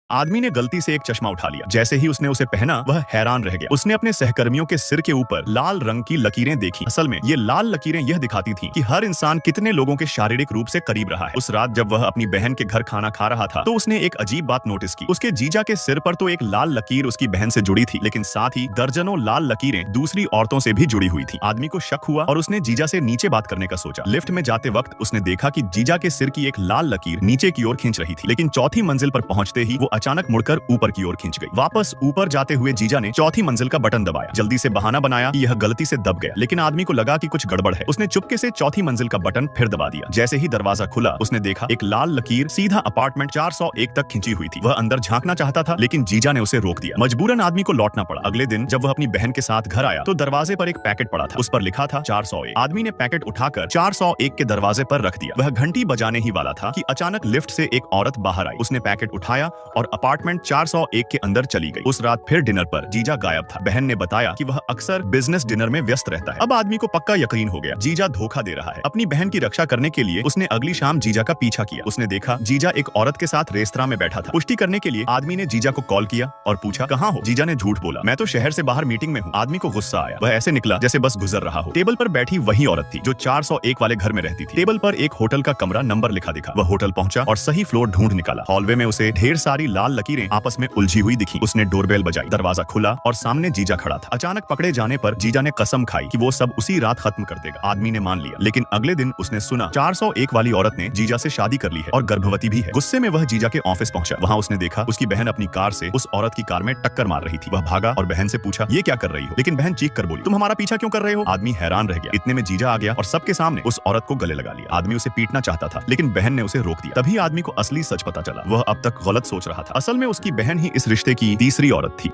आदमी ने गलती से एक चश्मा उठा लिया। जैसे ही उसने उसे पहना वह हैरान रह गया। उसने अपने सहकर्मियों के सिर के ऊपर लाल रंग की लकीरें देखी। असल में ये लाल लकीरें यह दिखाती थी कि हर इंसान कितने लोगों के शारीरिक रूप से करीब रहा है। उस रात जब वह अपनी बहन के घर खाना खा रहा था तो उसने एक अजीब बात नोटिस की। उसके जीजा के सिर पर तो एक लाल लकीर उसकी बहन से जुड़ी थी, लेकिन साथ ही दर्जनों लाल लकीरें दूसरी औरतों से भी जुड़ी हुई थी। आदमी को शक हुआ और उसने जीजा से नीचे बात करने का सोचा। लिफ्ट में जाते वक्त उसने देखा कि जीजा के सिर की एक लाल लकीर नीचे की ओर खींच रही थी, लेकिन चौथी मंजिल पर पहुंचते ही वो अचानक मुड़कर ऊपर की ओर खींच गई। वापस ऊपर जाते हुए जीजा ने चौथी मंजिल का बटन दबाया। जल्दी से बहाना बनाया कि यह गलती से दब गया, लेकिन आदमी को लगा कि कुछ गड़बड़ है। उसने चुपके से चौथी मंजिल का बटन फिर दबा दिया। जैसे ही दरवाजा खुला उसने देखा एक लाल लकीर सीधा अपार्टमेंट 401 तक खींची हुई थी। वह अंदर झांकना चाहता था, लेकिन जीजा ने उसे रोक दिया। मजबूरन आदमी को लौटना पड़ा। अगले दिन जब वह अपनी बहन के साथ घर आया तो दरवाजे पर एक पैकेट पड़ा था। उस पर लिखा था 401। आदमी ने पैकेट उठाकर 401 के दरवाजे पर रख दिया। वह घंटी बजाने ही वाला था कि अचानक लिफ्ट से एक औरत बाहर आई। उसने पैकेट उठाया और अपार्टमेंट 401 के अंदर चली गई। उस रात फिर डिनर पर जीजा गायब था। बहन ने बताया कि वह अक्सर बिजनेस डिनर में व्यस्त रहता है। अब आदमी को पक्का यकीन हो गया, जीजा धोखा दे रहा है। अपनी बहन की रक्षा करने के लिए उसने अगली शाम जीजा का पीछा किया। उसने देखा जीजा एक औरत के साथ रेस्तरां में बैठा था। पुष्टि करने के लिए आदमी ने जीजा को कॉल किया और पूछा कहाँ हो। जीजा ने झूठ बोला, मैं तो शहर से बाहर मीटिंग में हूँ। आदमी को गुस्सा आया। वह ऐसे निकला जैसे बस गुजर रहा हो। टेबल पर बैठी वही औरत थी जो 401 वाले घर में रहती थी। टेबल पर एक होटल का कमरा नंबर लिखा दिखा। वह होटल पहुंचा और सही फ्लोर ढूंढ निकाला। हॉलवे में उसे ढेर सारी लाल लकीरें आपस में उलझी हुई दिखी। उसने डोरबेल बजाई। दरवाजा खुला और सामने जीजा खड़ा था। अचानक पकड़े जाने पर जीजा ने कसम खाई कि वो सब उसी रात खत्म कर देगा। आदमी ने मान लिया, लेकिन अगले दिन उसने सुना 401 वाली औरत ने जीजा से शादी कर ली है और गर्भवती भी है। गुस्से में वह जीजा के ऑफिस पहुंचा। वहां उसने देखा उसकी बहन अपनी कार से उस औरत की कार में टक्कर मार रही थी। वह भागा और बहन से पूछा ये क्या कर रही हो, लेकिन बहन चीख कर बोली तुम हमारा पीछा क्यों कर रहे हो। आदमी हैरान रह गया। इतने में जीजा आ गया और सबके सामने उस औरत को गले लगा लिया। आदमी उसे पीटना चाहता था, लेकिन बहन ने उसे रोक दिया। तभी आदमी को असली सच पता चला। वह अब तक गलत सोच रहा था। असल में उसकी बहन ही इस रिश्ते की तीसरी औरत थी।